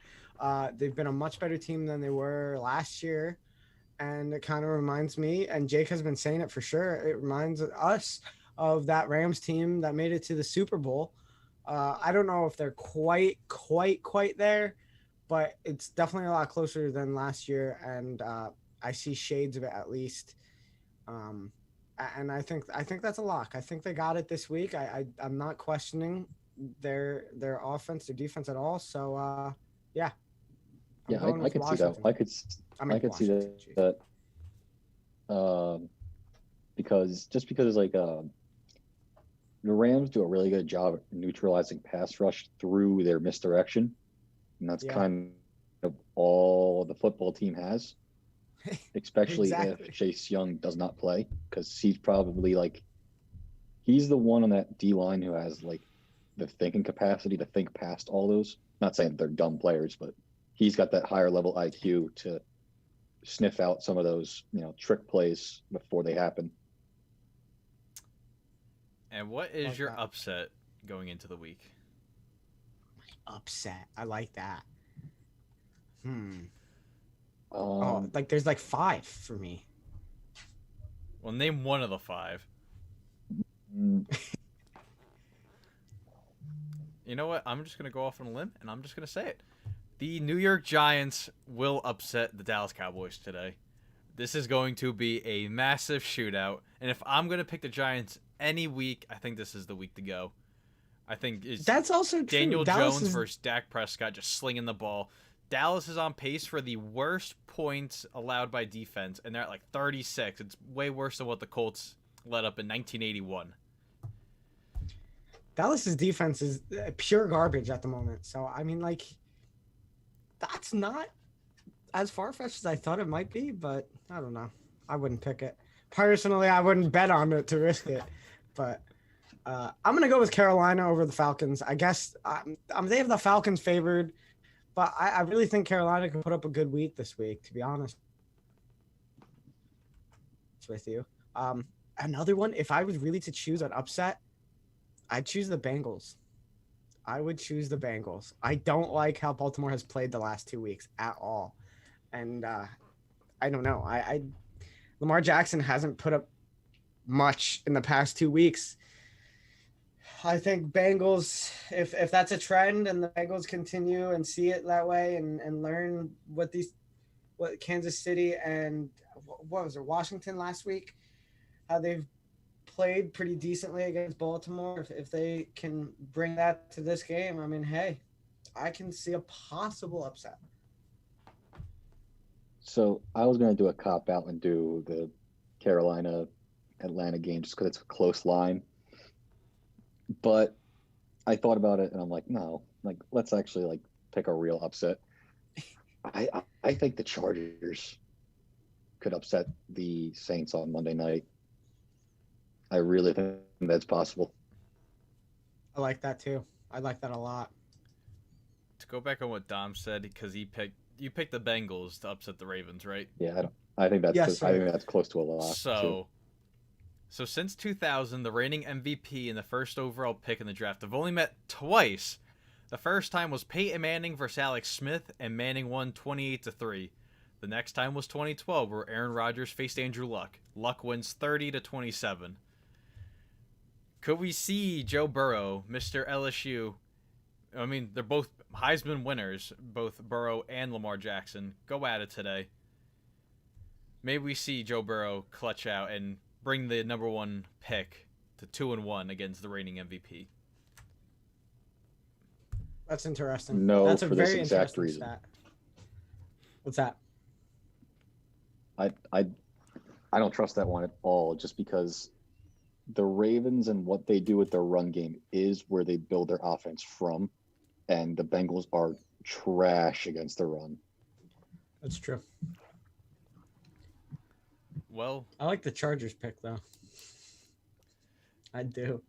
They've been a much better team than they were last year, and it kind of reminds me, and Jake has been saying it for sure, it reminds us of that Rams team that made it to the Super Bowl. I don't know if they're quite there, but it's definitely a lot closer than last year, and I see shades of it at least. And I think that's a lock. I think they got it this week. I'm not questioning their offense, their defense at all. So yeah. Yeah, I could see that. I could see that. Because like the Rams do a really good job at neutralizing pass rush through their misdirection, and that's kind of all the football team has. Especially if Chase Young does not play, because he's probably he's the one on that D line who has the thinking capacity to think past all those. Not saying they're dumb players, but he's got that higher level IQ to sniff out some of those trick plays before they happen. And what is your upset going into the week? Upset. I like that. There's 5 for me. Well, name one of the 5. You know what? I'm just going to go off on a limb, and I'm just going to say it. The New York Giants will upset the Dallas Cowboys today. This is going to be a massive shootout, and if I'm going to pick the Giants any week, I think this is the week to go. I think that's also Daniel Jones versus Dak Prescott just slinging the ball. Dallas is on pace for the worst points allowed by defense, and they're at 36. It's way worse than what the Colts let up in 1981. Dallas's defense is pure garbage at the moment. So, I mean, that's not as far-fetched as I thought it might be, but I don't know. I wouldn't pick it. Personally, I wouldn't bet on it to risk it. But I'm going to go with Carolina over the Falcons. I guess they have the Falcons favored, but I really think Carolina can put up a good week this week, to be honest with you. Another one, if I was really to choose an upset, I'd choose the Bengals. I would choose the Bengals. I don't like how Baltimore has played the last 2 weeks at all. And I don't know. Lamar Jackson hasn't put up much in the past 2 weeks. I think Bengals, if that's a trend and the Bengals continue and see it that way and learn what Kansas City and what was it, Washington last week, how they've played pretty decently against Baltimore. If they can bring that to this game, I mean, hey, I can see a possible upset. So I was going to do a cop out and do the Carolina-Atlanta game just because it's a close line. But I thought about it and I'm like, no, let's actually pick a real upset. I think the Chargers could upset the Saints on Monday night. I really think that's possible. I like that too. I like that a lot. To go back on what Dom said, because you picked the Bengals to upset the Ravens, right? Yeah, I think that's close to a lot. So since 2000, the reigning MVP and the first overall pick in the draft have only met twice. The first time was Peyton Manning versus Alex Smith, and Manning won 28-3. The next time was 2012, where Aaron Rodgers faced Andrew Luck. Luck wins 30-27. Could we see Joe Burrow, Mr. LSU? I mean, they're both Heisman winners, both Burrow and Lamar Jackson, go at it today. Maybe we see Joe Burrow clutch out and bring the number 1 pick to 2-1 against the reigning MVP. That's interesting. No, that's a for very this exact interesting reason. stat. What's that? I don't trust that one at all, just because the Ravens and what they do with their run game is where they build their offense from, and the Bengals are trash against the run. That's true. Well, I like the Chargers pick, though. I do.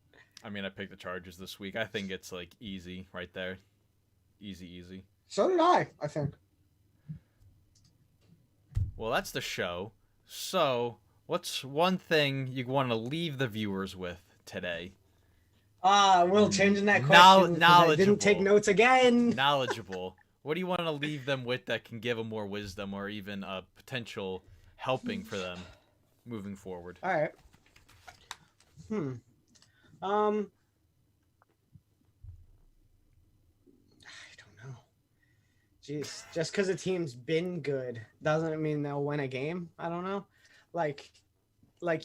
I mean, I picked the Chargers this week. I think it's like easy right there. Easy. So did I think. Well, that's the show. So, what's one thing you want to leave the viewers with today? We'll changing that question. Knowledgeable. I didn't take notes again. Knowledgeable. What do you want to leave them with that can give them more wisdom or even a potential helping for them moving forward? All right. I don't know. Jeez, just because a team's been good doesn't mean they'll win a game. I don't know. Like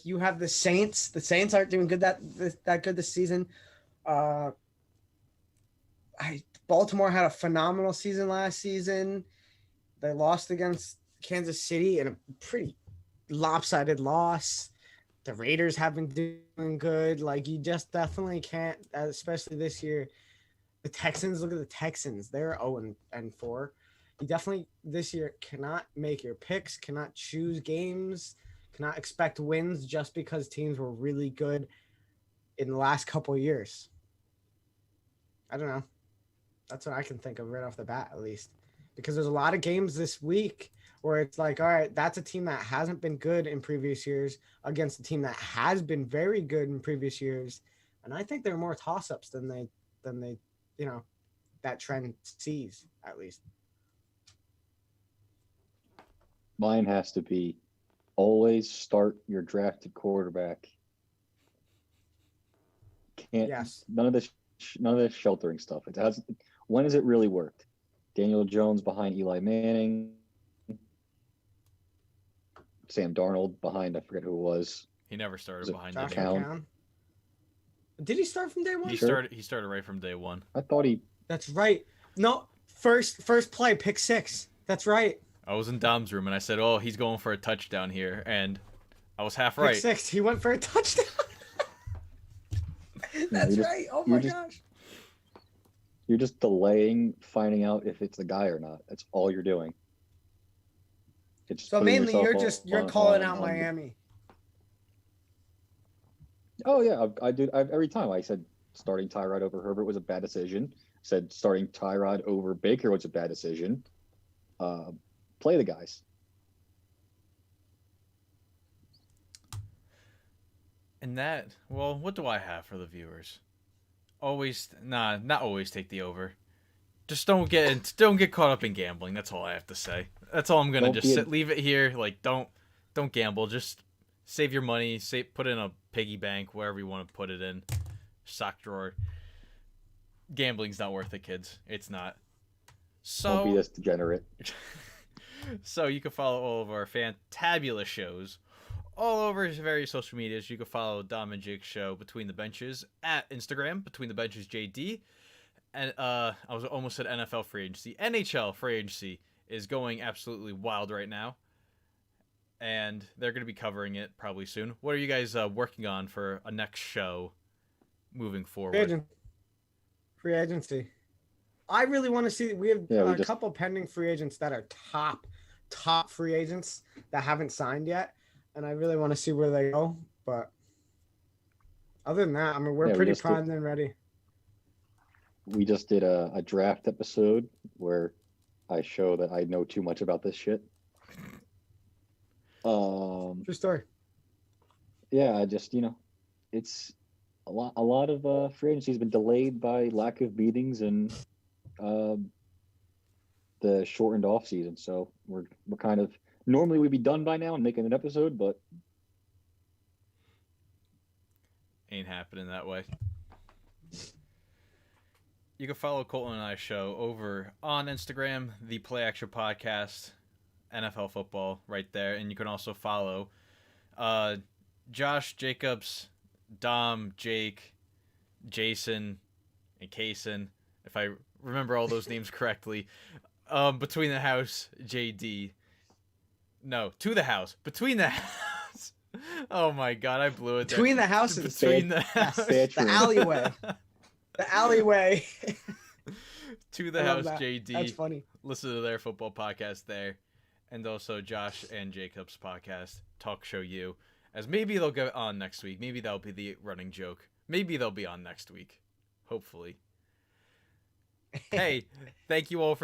you have the Saints. The Saints aren't doing good that good this season. Baltimore had a phenomenal season last season. They lost against Kansas City in a pretty lopsided loss. The Raiders have been doing good. Like, you just definitely can't, especially this year. The Texans, look at the Texans. They're 0-4. You definitely this year cannot make your picks, cannot choose games, cannot expect wins just because teams were really good in the last couple of years. I don't know. That's what I can think of right off the bat, at least. Because there's a lot of games this week where it's like, all right, that's a team that hasn't been good in previous years against a team that has been very good in previous years. And I think there are more toss-ups than they, that trend sees, at least. Mine has to be always start your drafted quarterback. None of this sheltering stuff. When has it really worked? Daniel Jones behind Eli Manning. Sam Darnold behind, I forget who it was. He never started behind Josh McCown. Did he start from day one? He started right from day one. I thought he. That's right. No, first play, pick 6. That's right. I was in Dom's room and I said, "Oh, he's going for a touchdown here," and I was half right. Pick 6. He went for a touchdown. That's right. Oh my gosh. You're just delaying finding out if it's the guy or not. That's all you're doing. So mainly you're calling out Miami. Oh yeah, I do. Every time I said starting Tyrod over Herbert was a bad decision. Said starting Tyrod over Baker was a bad decision. Play the guys. And what do I have for the viewers? Not always take the over. Just don't get caught up in gambling. That's all I have to say. That's all I'm gonna leave it here. Like, don't gamble. Just save your money. Put it in a piggy bank, wherever you want to put it in, sock drawer. Gambling's not worth it, kids. It's not. So don't be this degenerate. So you can follow all of our fantabulous shows all over various social medias. You can follow Dom and Jake's show Between the Benches at Instagram, Between the Benches JD. And I was almost at NFL free agency. NHL free agency is going absolutely wild right now. And they're going to be covering it probably soon. What are you guys working on for a next show moving forward? Free agency. I really want to see. We have a couple pending free agents that are top free agents that haven't signed yet. And I really want to see where they go. But other than that, I mean, we're pretty primed and ready. We just did a draft episode where I show that I know too much about this shit. True story. Yeah, I just, it's a lot of free agency has been delayed by lack of meetings and the shortened off season. So we're kind of, normally we'd be done by now and making an episode, but ain't happening that way. You can follow Colton and I show over on Instagram, the Play Action Podcast, NFL football right there. And you can also follow Josh, Jacobs, Dom, Jake, Jason, and Kaysen, if I remember all those names correctly. Between the house, JD. No, to the house. Between the house. Oh my god, I blew it. Between the houses. Between the house. The alleyway. The alleyway. To the house, that. JD. That's funny. Listen to their football podcast there. And also Josh and Jacob's podcast, Talk Show You. As maybe they'll go on next week. Maybe that'll be the running joke. Maybe they'll be on next week. Hopefully. Hey, thank you all for